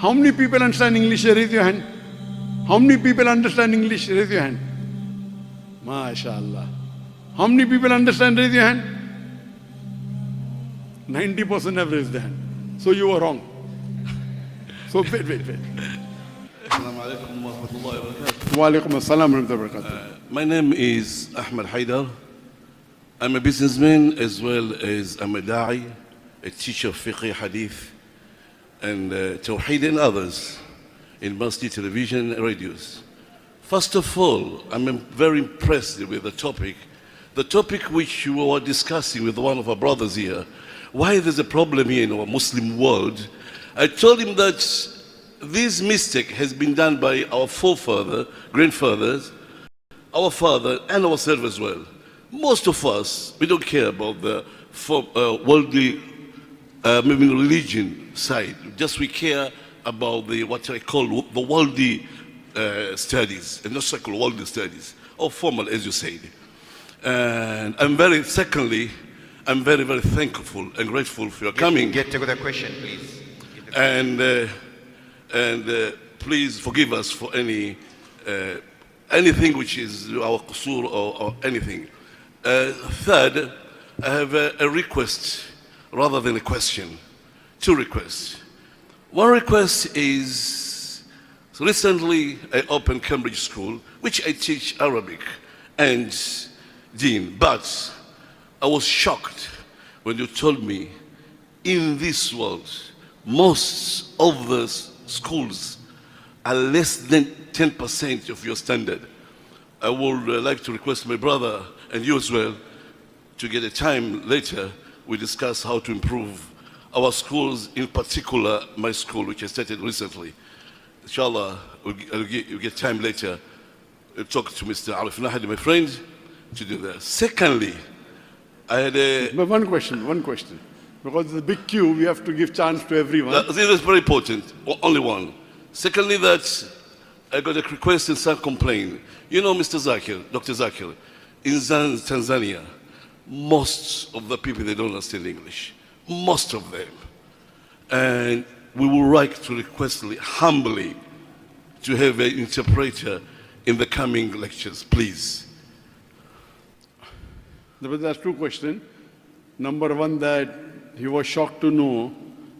How many people understand English? Raise your hand. How many people understand English? Raise your hand. MashaAllah. How many people understand? Raise your hand. 90% have raised their hand. So you were wrong. So wait. Assalamu alaikum wa rahmatullahi wa barakatuh. Wa alaikum assalam wa rahmatullahi wa barakatuh. My name is Ahmed Haidar. I'm a businessman as well as I'm a da'i, a teacher of fiqh, hadith, and tawheed and others in masjid, television, and radios. First of all, I'm very impressed with the topic which you were discussing with one of our brothers here. Why there's a problem here in our Muslim world. I told him that this mistake has been done by our grandfathers, our father, and ourselves as well. Most of us, we don't care about the worldly, maybe religion side. Just we care about what I call the worldly studies, and not secular worldly studies, or formal, as you said. And I'm very thankful and grateful for your coming. Get to the question, please. And please forgive us for anything which is our qusur or anything. Third, I have a request rather than a question. Two requests. One request is, recently I opened Cambridge School, which I teach Arabic and Deen, but I was shocked when you told me in this world, most of the schools are less than 10% of your standard. I would like to request my brother and you as well to get a time later. We discuss how to improve our schools, in particular my school, which I started recently. Inshallah, you'll get time later. I'll talk to Mr. Arif Nahadi, my friend, to do that. Secondly, I had But one question. Because it's a big queue, we have to give chance to everyone. This is very important, only one. Secondly, that I got a request and some complaint. You know, Mr. Zakir, Dr. Zakir, in Tanzania, most of the people, they don't understand English. Most of them. And we would like to request humbly to have an interpreter in the coming lectures, please. There's two questions. Number one, that he was shocked to know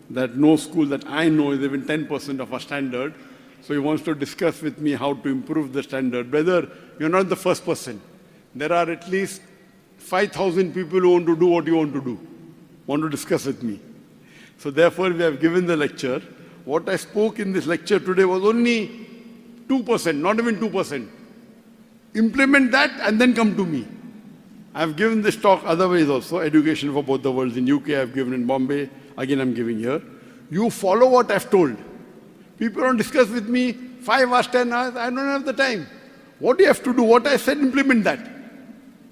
that no school that I know is even 10% of our standard. So he wants to discuss with me how to improve the standard. Brother, you're not the first person. There are at least 5,000 people who want to do what you want to discuss with me. So therefore, we have given the lecture. What I spoke in this lecture today was only 2%, not even 2%. Implement that and then come to me. I've given this talk otherwise also, education for both the worlds. In UK, I've given in Bombay. Again, I'm giving here. You follow what I've told. People don't discuss with me 5 hours, 10 hours. I don't have the time. What do you have to do? What I said, implement that.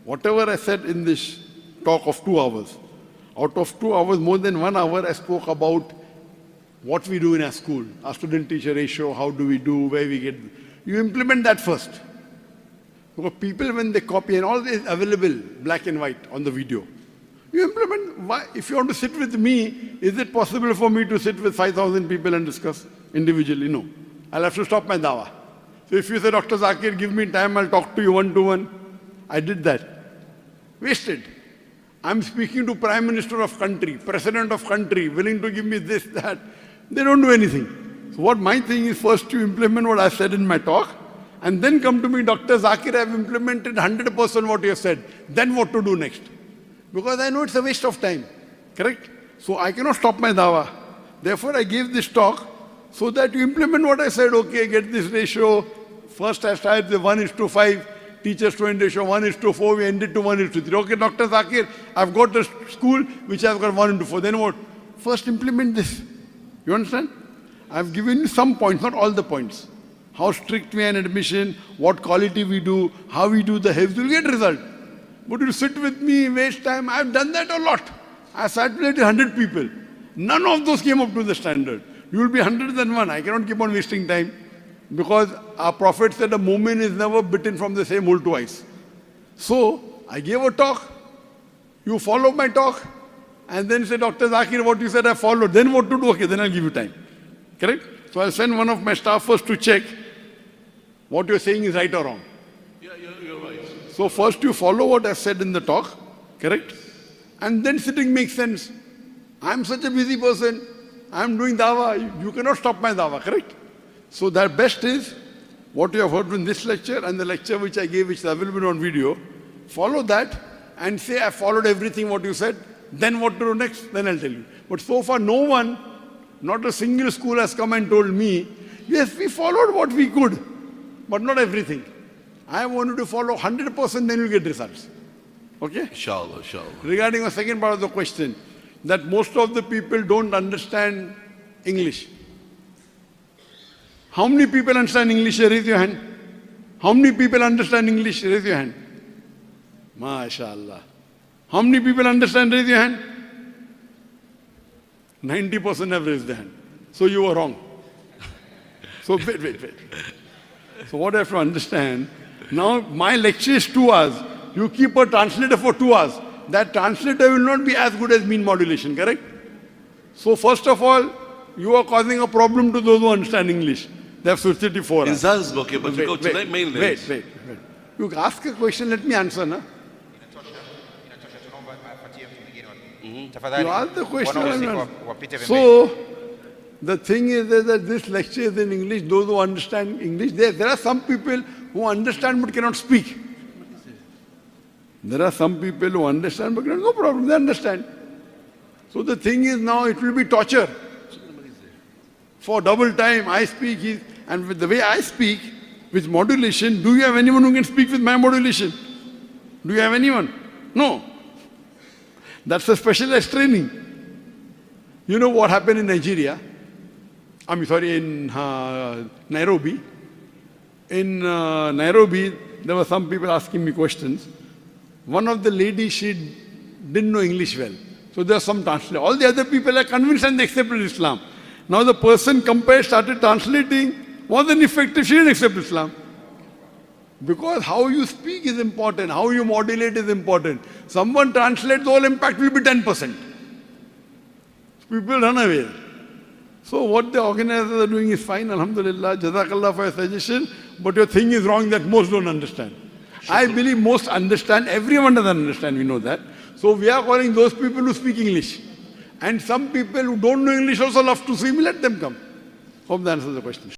Whatever I said in this talk of 2 hours, out of 2 hours, more than 1 hour, I spoke about what we do in our school, our student-teacher ratio, how do we do, where we get. You implement that first. Because people, when they copy, and all this is available, black and white, on the video. You implement. Why? If you want to sit with me, is it possible for me to sit with 5,000 people and discuss individually? No. I'll have to stop my dawah. So if you say, Dr. Zakir, give me time, I'll talk to you one-to-one. I did that. Wasted. I'm speaking to Prime Minister of country, President of country, willing to give me this, that. They don't do anything. So what my thing is, first you implement what I said in my talk, and then come to me, Dr. Zakir, I've implemented 100% what you have said. Then what to do next? Because I know it's a waste of time. Correct? So I cannot stop my dawah. Therefore, I gave this talk so that you implement what I said. Okay, get this ratio. First I started the 1:5, teacher-student ratio 1:4, we ended to 1:3. Okay, Dr. Zakir, I've got a school which has got 1:4. Then what? First implement this. You understand? I've given you some points, not all the points. How strict we are in admission, what quality we do, how we do the helps, you'll get result. But you sit with me, waste time. I've done that a lot. I sat with 100 people. None of those came up to the standard. You will be 101. I cannot keep on wasting time. Because our Prophet said a mu'min is never bitten from the same hole twice. So, I gave a talk. You follow my talk. And then say, Dr. Zakir, what you said I followed. Then what to do? Okay, then I'll give you time. Correct? So I'll send one of my staff first to check what you're saying is right or wrong. Yeah, you're right. So first you follow what I said in the talk, correct? And then sitting makes sense. I'm such a busy person. I'm doing dawah. You cannot stop my dawah, correct? So that best is what you have heard in this lecture and the lecture which I gave, which is available on video. Follow that and say, I followed everything what you said. Then what to do next? Then I'll tell you. But so far, no one, not a single school has come and told me, yes, we followed what we could, but not everything. I want you to follow 100%, then you'll get results. Okay? Inshallah, inshallah. Regarding the second part of the question, that most of the people don't understand English. How many people understand English? Raise your hand. How many people understand English? Raise your hand. MashaAllah. How many people understand? Raise your hand. 90% have raised their hand. So you were wrong. So wait. So what I have to understand, now my lecture is 2 hours. You keep a translator for 2 hours. That translator will not be as good as mean modulation, correct? So first of all, you are causing a problem to those who understand English. They have switched it to 4 In hours. Zanzibar, okay, but we go to the mainland. Wait. You ask a question, let me answer, na? You ask the question. So, the thing is that this lecture is in English. Those who understand English, there are some people who understand but cannot speak. There are some people who understand but cannot, no problem, they understand. So the thing is now it will be torture. For double time, I speak, and with the way I speak, with modulation, do you have anyone who can speak with my modulation? Do you have anyone? No. That's a specialized training. You know what happened in Nigeria? In Nairobi. In Nairobi, there were some people asking me questions. One of the ladies, she didn't know English well. So there was some translation. All the other people are convinced and they accepted Islam. Now the person started translating, wasn't effective, she didn't accept Islam. Because how you speak is important, how you modulate is important. Someone translates, the whole impact will be 10%. People run away. So what the organizers are doing is fine, alhamdulillah, jazakallah for your suggestion, but your thing is wrong that most don't understand. I believe most understand, everyone doesn't understand, we know that. So we are calling those people who speak English. And some people who don't know English also love to see me, let them come. Hope that answers the question.